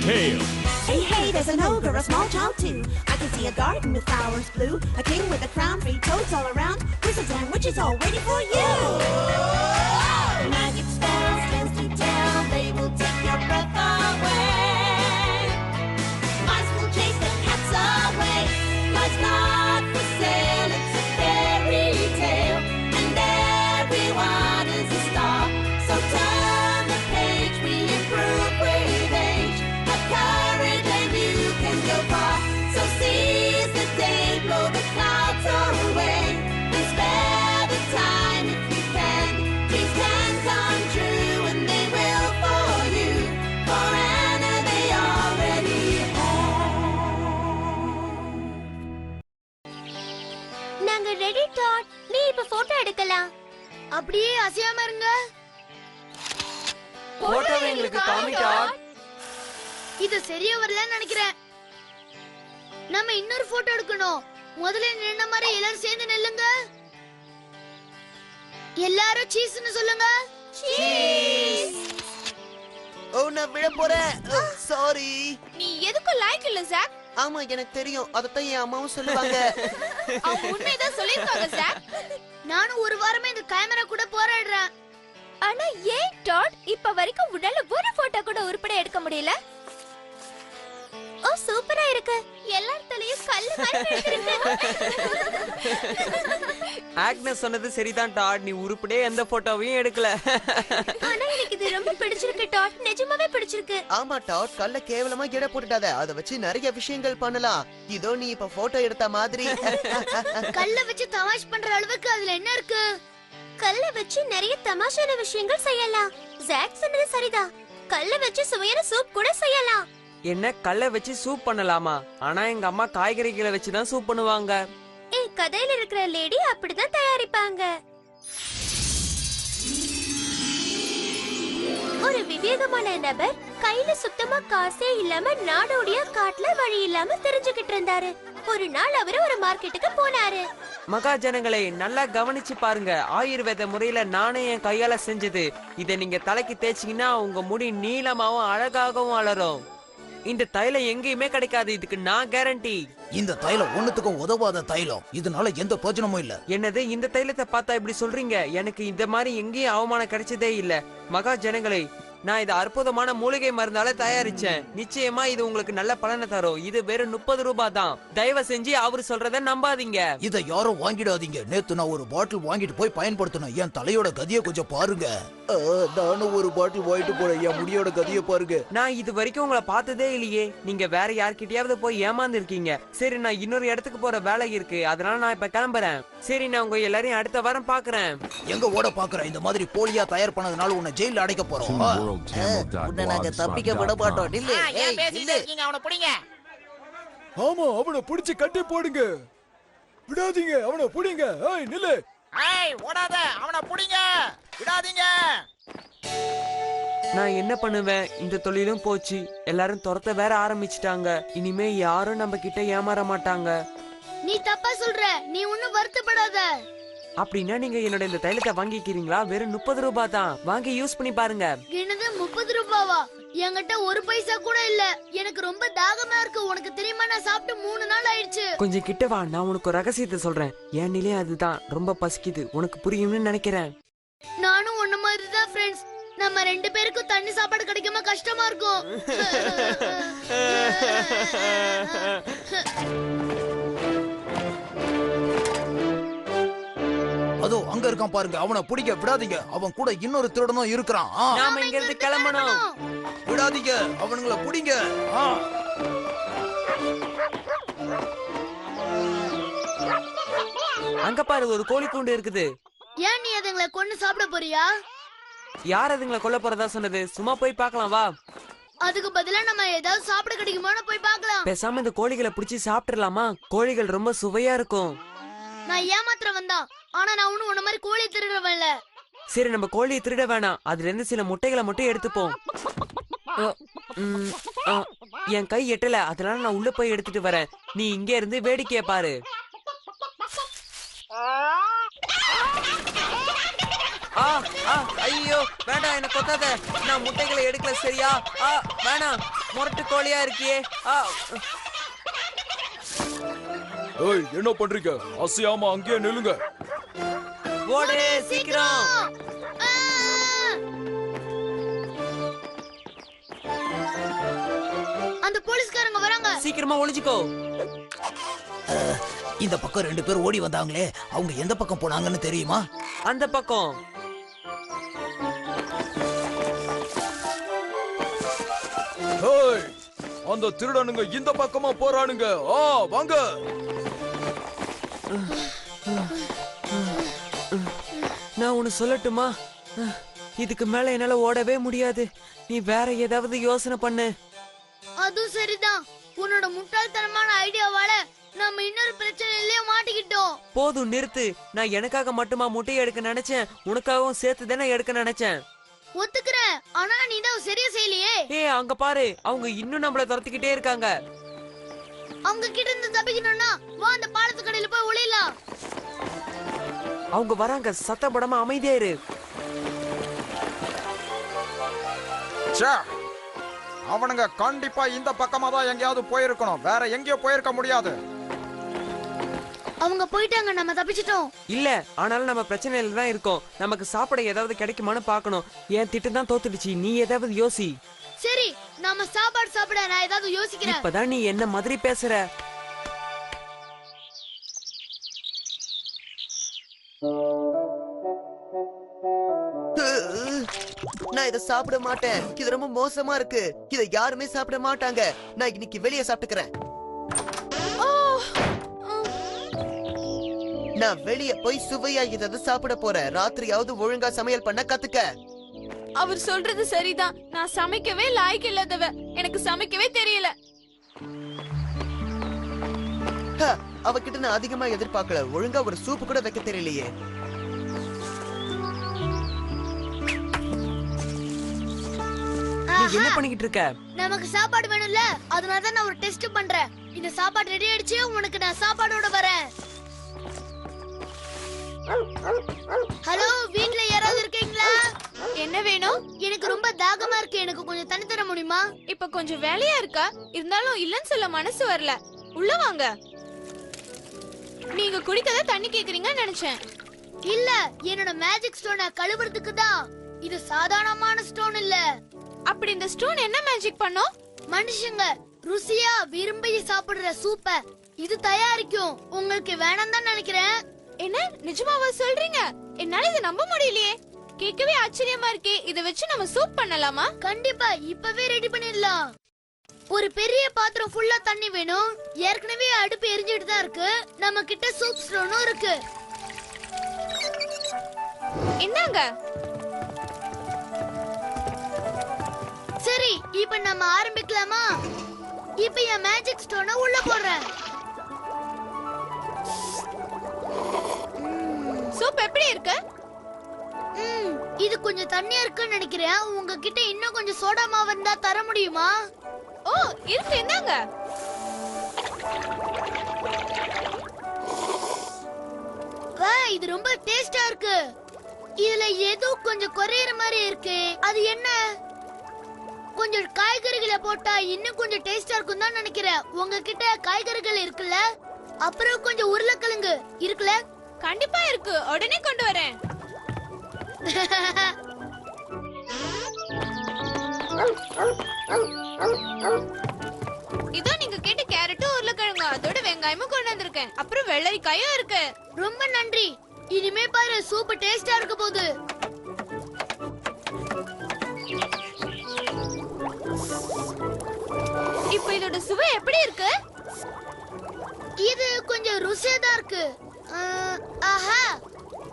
tale. Hey, hey, there's an ogre, a small child too. I can see a garden with flowers blue, a king with a crown, 3 toads all around, wizards and witches all waiting for you. Magic spells, tales to tell, they will take your breath away. Mice will chase the cats away. Life's not for sale, it's a fairy tale, and everyone is a star. So turn the page, we improve with age. Have courage and you can go far. So seize the day, blow the clouds away. And spare the time if you can. Dreams can come true and they will for you. For Anna they already have. நாங்க ready dot. நீ இப்ப photo எடுக்கலாம். அப்படியே அசையாம இருங்க. Photo எங்களுக்கு காமி dot. இது சரியா வரலன்னு நினைக்கிறேன். நம்ம இன்னொரு போட்டோ எடுக்கணும். முதல்ல நின்ன மாதிரி எல்லாரும் சேர்ந்து நில்லுங்க. எல்லாரும் சீஸ்னு சொல்லுங்க. சீஸ். ஓ நான் விழ போறேன். சாரி. நீ எதுக்கும் லாய்க்கு இல்ல ஜாக். ஆமா எனக்கு தெரியும். அதத்தான் என் அம்மாவும் சொல்லுவாங்க. அவங்க உண்மையதான் சொல்லிருக்காங்க ஜாக். நானும் ஒரு வாரமா இந்த கேமரா கூட போராடுறேன். ஆனா ஏன் டாட் இப்ப வரைக்கும் உடல்ல ஒரு போட்டோ கூட உருப்பட எடுக்க முடியல? ஓ சூப்பரா இருக்கு. எல்லார் தலையும் கல்லு மாதிரி இருக்கு. ஆக்னஸ் சொன்னது சரிதான் டாட். நீ உருப்படியே எந்த போட்டோவையும் எடுக்கல. ஆனா எனக்கு இது ரொம்ப பிடிச்சிருக்கு டாட். நிஜமாவே பிடிச்சிருக்கு. ஆமா டாட், கல்ல கேவலமா எடை போட்டுடாத. அத வச்சு நிறைய விஷயங்கள் பண்ணலாம். இதோ நீ இப்ப போட்டோ எடுத்த மாதிரி. கல்ல வச்சு தமாஷ் பண்ற அளவுக்கு அதுல என்ன இருக்கு? கல்ல வச்சு நிறைய தமாஷான விஷயங்கள் செய்யலாம். ஜாக் சொன்னது சரிதான். கல்ல வச்சு சுவையான சூப் கூட செய்யலாம். என்ன கல்ல வச்சு சூப் பண்ணலாமா? ஆனா எங்க அம்மா காய்கறிகளை வச்சுதான் சூப் பண்ணுவாங்க. கதையில இருக்கிற லேடி அப்படிதான் தயாரிப்பாங்க. ஒரு விவேகமான நபர் கையில சுத்தமா காசே இல்லாம நாடோடியா காட்டுல வழி இல்லாம தெரிஞ்சுக்கிட்டு இருந்தாரு. ஒரு நாள் அவரு ஒரு மார்க்கெட்டுக்கு போனாரு. மகாஜனங்களை நல்லா கவனிச்சு பாருங்க. ஆயுர்வேத முறையில நானே என் கையால செஞ்சது. இத நீங்க தலைக்கு தேய்ச்சீங்கன்னா உங்க முடி நீளமாவும் அழகாகவும் வளரும். இந்த தைலம் எங்கேயுமே கிடைக்காது. இதுக்கு நான் கேரண்டி. இந்த தைலம் ஒண்ணுத்துக்கும் உதவாத தைலம். இதனால எந்த பிரயோஜனமும் இல்ல. என்னது இந்த தைலத்தை பார்த்தா இப்படி சொல்றீங்க? எனக்கு இந்த மாதிரி எங்கேயும் அவமானம் கிடைச்சதே இல்ல. மகாஜனங்களை நான் இது அற்புதமான மூலிகை மருந்தால தயாரிச்சேன். நிச்சயமா இது உங்களுக்கு நல்ல பலனை தரும். இது வெறும் 30 ரூபாய் தான். தயவு செஞ்சு அவரு சொல்றத நம்பாதீங்க. இத யாரும் வாங்கிடாதீங்க. நேத்து நான் ஒரு பாட்டில் வாங்கிட்டு போய் பயன்படுத்தணும். என் தலையோட கதியை கொஞ்சம் பாருங்க. நானும் ஒரு பாட்டில் வாங்கிட்டு போறேன். என் முடியோட கதியை பாருங்க. நான் இது வரைக்கும் உங்களை பார்த்ததே இல்லையே. நீங்க வேற யார்கிட்டயாவது போய் ஏமாந்து இருக்கீங்க. சரி நான் இன்னொரு இடத்துக்கு போற வேலை இருக்கு. அதனால நான் இப்ப கிளம்புறேன். சரி நான் உங்க எல்லாரையும் அடுத்த வாரம் பாக்குறேன். எங்க ஓட பாக்குறேன்? இந்த மாதிரி போலியா தயார் பண்ணதுனால உன்னை ஜெயில அடைக்க போறோம். உன்னை நாங்க தப்பிக்க விட மாட்டோம். நில்லு. அவனை பிடிங்க. ஆமா அவனை பிடிச்சு கட்டி போடுங்க. விடாதீங்க, அவனை பிடிங்க. ஏய் நில்லு. ஏய் ஓடாத, அவனை பிடிங்க. விடாதீங்க. நான் என்ன பண்ணுவேன்? இந்த தொழிலும் போச்சு. எல்லாரும் துரத்த வேற ஆரம்பிச்சிட்டாங்க. இனிமே யாரும் நம்ம கிட்ட ஏமாற மாட்டாங்க. நீ தப்பா சொல்ற. நீ ஒண்ணும் வருத்தப்படாத. அப்படின்னா நீங்க என்னோட இந்த தைலத்தை வாங்கிக்கிறீங்களா? வெறும் 30 ரூபாய் தான். வாங்கி யூஸ் பண்ணி பாருங்க. என்னது 30 ரூபாவா? என்கிட்ட ஒரு பைசா கூட இல்ல. எனக்கு ரொம்ப தாகமா இருக்கு. உனக்கு தெரியுமா நான் சாப்பிட்டு 3 நாள் ஆயிடுச்சு. கொஞ்சம் கிட்ட வா, நான் உனக்கு ஒரு ரகசியத்தை சொல்றேன். என் நிலை அதுதான். ரொம்ப பசிக்குது. உனக்கு புரியும்னு நினைக்கிறேன். நானும் ஒண்ணு மாதிரி தான் ஃப்ரெண்ட்ஸ். நம்ம 2 பேருக்கும் தண்ணி சாப்பாடு கிடைக்காம கஷ்டமா இருக்கும். அதோ அங்க இருக்கான் பாருங்க. அவனை பிடிக்க விடாதீங்க. அவன் கூட இன்னொரு திருடனும் இருக்கிறான். நாம இங்க இருந்து கிளம்பணும். விடாதீங்க, அவனுங்கள பிடிங்க. அங்க பாரு ஒரு கோழி கூண்டு இருக்குது. ஏன் நீ அதுங்களை கொன்னு சாப்பிட போறியா? யார் அதுங்களை கொல்ல போறதா சொன்னது? சும்மா போய் பார்க்கலாம் வா. அதுக்கு பதிலா நம்ம ஏதாவது சாப்பிட கிடைக்குமான்னு போய் பார்க்கலாம். பேசாம இந்த கோழிகளை பிடிச்சி சாப்பிட்டுலாமா? கோழிகள் ரொம்ப சுவையா இருக்கும். நான் ஏமாத்திர வந்தான். ஆனா நான் ஒண்ணும் உன்ன மாதிரி கோழி திருடுறவன் இல்ல. சரி நம்ம கோழியை திருட வேணாம். அதுல இருந்து சில முட்டைகளை மட்டும் எடுத்துப்போம். என் கை எட்டல. அதனால நான் உள்ள போய் எடுத்துட்டு வரேன். நீ இங்க இருந்து வேடிக்கைய பாரு. ஆ ஆ ஐயோ வேண்டாம், என்ன கொத்தாத. நான் முட்டைகளை எடுக்கல சரியா? வேணாம், முரட்டு கோழியா இருக்கியே. ஏய், என்ன பண்றீங்க? அசையாம அங்கேயே நில்லுங்க. ஓடு சீக்கிரம். ஆ! அந்த போலீஸ்காரங்க வராங்க. சீக்கிரமா ஒளிஞ்சுக்கோ. இந்த பக்கம் 2 பேர் ஓடி வந்தாங்களே, அவங்க எந்த பக்கம் போனாங்கன்னு தெரியுமா? அந்த பக்கம். ஏய், அந்த திருடனுங்க இந்த பக்கமா போறானுங்க. வாங்க. நான் ஒன்னு சொல்லட்டுமா? இதுக்கு மேல என்னால ஓடவே முடியாது. நீ வேற ஏதாவது யோசனை பண்ணு. அதுவும் சரிதான். உன்னோட முட்டாள்தனமான ஐடியாவால நம்ம இன்னொரு பிரச்சனையிலே மாட்டிக்கிட்டோம். போதும் நிறுத்து. நான் எனக்காக மட்டுமா முட்டையை எடுக்க நினைச்சேன், உனக்காகவும் சேர்த்து தானே எடுக்க நினைச்சேன். ஒத்துக்கிறேன், ஆனா நீ தான் சரியா செய்யலையே. அங்க பாரு, அவங்க இன்னும் நம்மள துரத்திக்கிட்டே இருக்காங்க. அவங்க கிட்ட இருந்து தப்பிக்கணும்னா வா அந்த பாலத்து கடையில போய் ஒளியலாம். அவங்க வராங்க, சத்தப்படாம அமைதியா இரு. அவனுங்க கண்டிப்பா இந்த பக்கமா தான் எங்கேயாவது போயிருக்கணும், வேற எங்கேயோ போயிருக்க முடியாது. அவங்க போயிட்டாங்க, நம்ம தப்பிச்சிட்டோம். இல்ல, ஆனாலும் நம்ம பிரச்சனையில தான் இருக்கோம். நமக்கு சாப்பிட ஏதாவது கிடைக்குமான்னு பார்க்கணும். என் திட்டம் தான் தோத்துடுச்சு, நீ ஏதாவது யோசி. சரி, நாம சாப்பாடு சாப்பிட நான் ஏதாவது யோசிக்கிறேன். இப்பதான் நீ என்ன மாதிரி பேசுற. நான் இதை சாப்பிட மாட்டேன். இது ரொம்ப மோசமா இருக்கு. இதை யாருமே சாப்பிட மாட்டாங்க. நான் இன்னைக்கு வெளியே சாப்பிட்டுக்கிறேன். நான் வெளியே போய் சுவையா ஏதாவது சாப்பிட போறேன். ராத்திரியாவது ஒழுங்கா சமையல் பண்ண கத்துக்க. அவர் சொல்றது சரிதான். நான் சமைக்கவே லாய்க்கு இல்லாதவ. எனக்கு சமைக்கவே தெரியல. அவகிட்ட நான் அதிகமா எதிர்பார்க்கல. ஒழுங்கா ஒரு சூப்பு கூட வைக்க தெரியலையே. நீ என்ன பண்ணிக்கிட்டு இருக்க? நமக்கு சாப்பாடு வேணும்ல, அதனால தான் நான் ஒரு டெஸ்ட் பண்றேன். இந்த சாப்பாடு ரெடி ஆயிடுச்சு, உனக்கு நான் சாப்பாடோட வரேன். ஹலோ, வீட்ல யாராவது இருக்கீங்களா? என்ன வேணும்? எனக்கு ரொம்ப தாகமா இருக்கு, எனக்கு கொஞ்சம் தண்ணி தர முடியுமா? இப்ப கொஞ்சம் வேலையா இருக்கா, இருந்தாலும் இல்லன்னு சொல்ல மனசு வரல. உள்ள வாங்க. நீங்க குடிக்கத தண்ணி கேக்குறீங்கன்னு நினைச்சேன். இல்ல, என்னோட மேஜிக் ஸ்டோனை கழுவுறதுக்கு தான். இது சாதாரணமான ஸ்டோன் இல்ல. அப்படி இந்த ஸ்டோன் என்ன மேஜிக் பண்ணும்? மனுஷங்க ருசியா விரும்பி சாப்பிடுற சூப்ப இது தயாரிக்கும். உங்களுக்கு வேணாம் தான் நினைக்கிறேன். என்ன, நிஜமாவா சொல்றீங்க? என்னால இதை நம்ப முடியலையே. கேட்கவே ஆச்சரியமா இருக்கே. இத வச்சு நம்ம சூப் பண்ணலாமா? கண்டிப்பா, இப்பவே ரெடி பண்ணிடலாம். ஒரு பெரிய பாத்திரம் ஃபுல்லா தண்ணி வேணும். ஏற்கனவே அடுப்பு எரிஞ்சிட்டு தான் இருக்கு. நம்ம கிட்ட சூப் ஸ்டோனும் இருக்கு. என்னங்க? சரி, இப்ப நம்ம ஆரம்பிக்கலாமா? இப்ப என் மேஜிக் ஸ்டோனை உள்ள போடுறேன். சூப் எப்படி இருக்கு? இது கொஞ்சம் தண்ணியா இருக்குன்னு நினைக்கிறேன். உங்ககிட்ட இன்னும் கொஞ்சம் சோடா மாவு இருந்தா தர முடியுமா? ஓ, இருக்கு, என்னங்க? இது ரொம்ப டேஸ்டா இருக்கு. இதுல ஏதோ கொஞ்சம் குறையற மாதிரி இருக்கு. அது என்ன? கொஞ்சம் காய்கறிகளை போட்டா இன்னும் கொஞ்சம் டேஸ்டா இருக்கும் தான் நினைக்கிறேன். உங்ககிட்ட காய்கறிகள் இருக்குல்ல? அப்புறம் கொஞ்சம் உருளைக்கிழங்கு இருக்குல்ல? கண்டிப்பா இருக்கு, உடனே கொண்டு வரேன். இதோ நீங்க கேட்ட கேரட்டும் உருளைக்கிழங்கு, அதோட வெங்காயமும் கொண்டு வந்திருக்கேன். அப்புறம் வெள்ளரிக்காயும் இருக்கு. ரொம்ப நன்றி. இனிமே பாரு, சூப் டேஸ்டா இருக்க போகுது. இப்போ இதோட சுவை எப்படி இருக்கு? இது கொஞ்சம் ருசியா தான் இருக்கு. ஆஹா,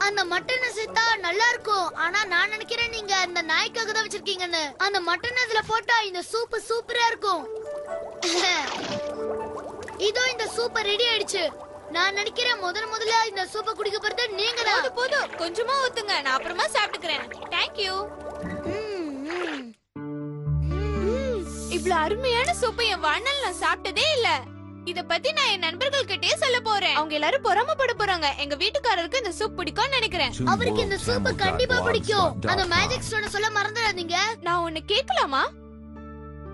அந்த மட்டனை சேர்த்தா நல்லா இருக்கும். ஆனா நான் நினைக்கிறேன் நீங்க அந்த நாய்க்காக தான் வச்சிருக்கீங்கன்னு. அந்த மட்டன் அதுல போட்டா இந்த சூப் சூப்பரா இருக்கும். இதோ இந்த சூப் ரெடி ஆயிடுச்சு. நான் நினைக்கிறேன் முதல்ல இந்த சூப்பை குடிக்க போறது நீங்க தான். போதும், கொஞ்சமா ஊத்துங்க, நான் அப்புறமா சாப்பிட்டுக்கிறேன். Thank you. இவ்வளவு அருமையான சூப்பை என் வாழ்நாள் நான் சாப்பிட்டதே இல்ல. இத பத்தி நான் என் நண்பர்கள் கிட்டயே சொல்ல போறேன். அவங்க எல்லாரும் பொறாமப்பட போறாங்க. எங்க வீட்டுக்காரருக்கு இந்த சூப் பிடிக்கும்னு நினைக்கிறேன். அவருக்கு இந்த சூப் கண்டிப்பா பிடிக்கும். அந்த மேஜிக் ஸ்டோனை சொல்ல மறந்துடாதீங்க. நான் ஒன்னு கேட்கலாமா?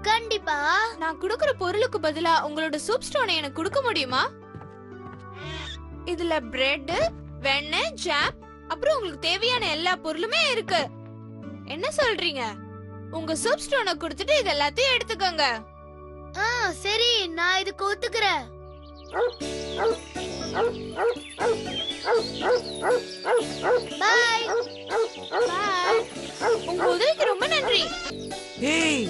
கண்டிப்பா. நான் குடுக்குற பொருளுக்கு பதிலா உங்களோட சூப் ஸ்டோனை எனக்கு கொடுக்க முடியுமா? இதுல பிரெட், வெண்ணெய், ஜாம், அப்புறம் உங்களுக்கு தேவையான எல்லா பொருளுமே இருக்கு. என்ன சொல்றீங்க? உங்க சூப் ஸ்டோனை கொடுத்துட்டு இது எல்லாத்தையும் எடுத்துக்கோங்க. சரி, நான் இதுக்கு ஒத்துக்கிறேன். பாய். பாய். உங்க உதவிக்கு ரொம்ப நன்றி. ஏய்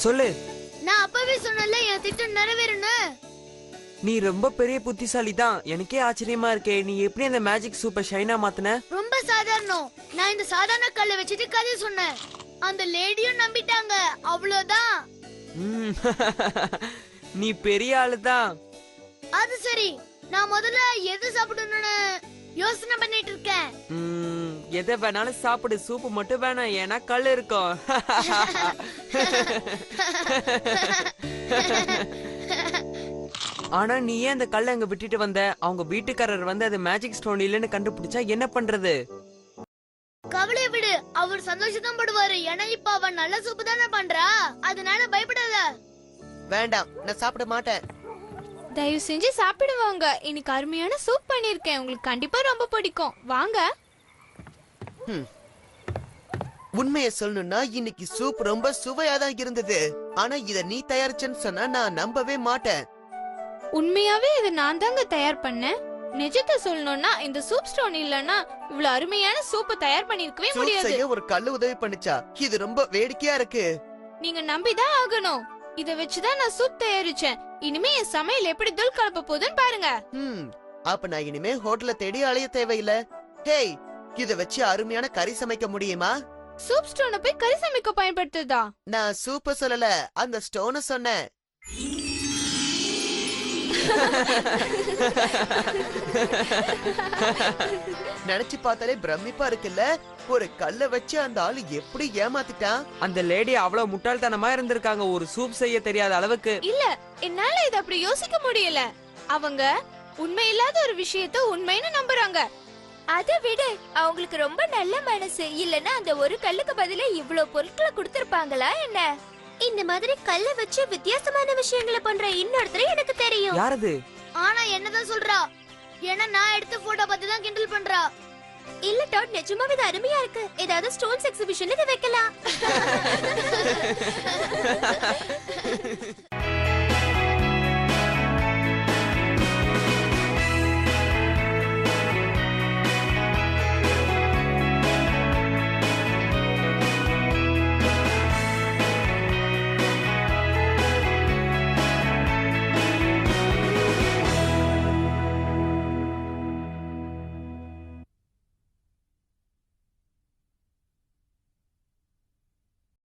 சொல்லு. நான் அப்பவே சொன்னல என் திட்டம் நிறைவேறணும். நீ ரொம்ப பெரிய புத்திசாலி தான். எனக்கே ஆச்சரியமா இருக்கே, நீ எப்படி அந்த மேஜிக் சூப்பர் ஷைனா மாத்துன? ரொம்ப சாதாரணம். நான் இந்த சாதாரண கல்லை வச்சுட்டு கதை சொன்னேன். அந்த லேடியும் நம்பிட்டாங்க. அவ்வளவுதான். ம், நீ பெரிய ஆளு தான். அது சரி, நான் முதல்ல எது சாப்பிடணும்னு யோசனை பண்ணிட்டு இருக்கேன். எதை வேணாலும் சாப்பிடு, சூப்பு மட்டும் வேணாம், ஏன்னா கல் இருக்கும். ஆனா நீ ஏன் அந்த கல்லை அங்க விட்டுட்டு வந்த? அவங்க வீட்டுக்காரர் வந்து அது மேஜிக் ஸ்டோன் இல்லன்னு கண்டுபிடிச்சா என்ன பண்றது? கவலை விடு, அவர் சந்தோஷம் படுவாரு. ஏன்னா இப்ப அவன் நல்ல சூப்பு தானே பண்றா. அதனால பயப்படாத. வேண்டாம், நான் சாப்பிட மாட்டேன். தயவு செஞ்சு சாப்பிடுவாங்க. இன்னைக்கு அருமையான சூப் பண்ணிருக்கேன். உங்களுக்கு கண்டிப்பா ரொம்ப பிடிக்கும். வாங்க. உண்மையை சொல்லணும்னா இன்னைக்கு சூப் ரொம்ப சுவையா தான் இருந்தது. ஆனா இத நீ தயாரிச்சேன்னு சொன்னா நான் நம்பவே மாட்டேன். உண்மையாவே இது நான் தாங்க தயார் பண்ணேன். நிஜத்தை சொல்லணும்னா இந்த சூப் ஸ்டோன் இல்லனா இவ்வளவு அருமையான சூப்பை தயார் பண்ணிருக்கவே சூப் முடியாது. செய்ய ஒரு கல்லு உதவி பண்ணுச்சா? இது ரொம்ப வேடிக்கையா இருக்கு. நீங்க நம்பிதான் ஆகணும். இத வச்சுதான் நான் சூப் தயாரிச்சேன். இனிமே என் சமையல் எப்படி தூள் கலப்ப போகுதுன்னு பாருங்க. அப்ப நான் இனிமே ஹோட்டல்ல தேடி அலைய தேவையில்லை. ஹேய், இத வச்சு அருமையான கறி சமைக்க முடியுமா? சூப் ஸ்டோனை போய் கறி சமைக்க பயன்படுத்துதா? நான் சூப்ப சொல்லல, அந்த ஸ்டோனை சொன்னேன். நினைச்சு பார்த்தாலே பிரமிப்பா இருக்குல்ல. ஒரு கல்ல வச்சு அந்த ஆளு எப்படி ஏமாத்திட்டான். அந்த லேடி அவ்வளவு முட்டாள்தனமா இருந்திருக்காங்க, ஒரு சூப் செய்ய தெரியாத அளவுக்கு. இல்ல, என்னால இத அப்படி யோசிக்க முடியல. அவங்க உண்மை இல்லாத ஒரு விஷயத்த உண்மைன்னு நம்புறாங்க. அதை விட அவங்களுக்கு ரொம்ப நல்ல மனசு. இல்லன்னா அந்த ஒரு கல்லுக்கு பதிலா இவ்வளவு பொருட்களை கொடுத்திருப்பாங்களா என்ன? இந்த மாதிரி கல்ல வச்சு வித்தியாசமான விஷயங்களை பண்ற இன்னொருத்தரை எனக்கு தெரியும். யாரது? ஆனா என்னதான் சொல்றா? ஏன்னா நான் எடுத்த போட்டோ பார்த்து தான் கிண்டல் பண்றா. இல்ல டாட், நிஜமாவே இது அருமையா இருக்கு. ஏதாவது ஸ்டோன்ஸ் எக்ஸிபிஷன்ல இதை வைக்கலாம்.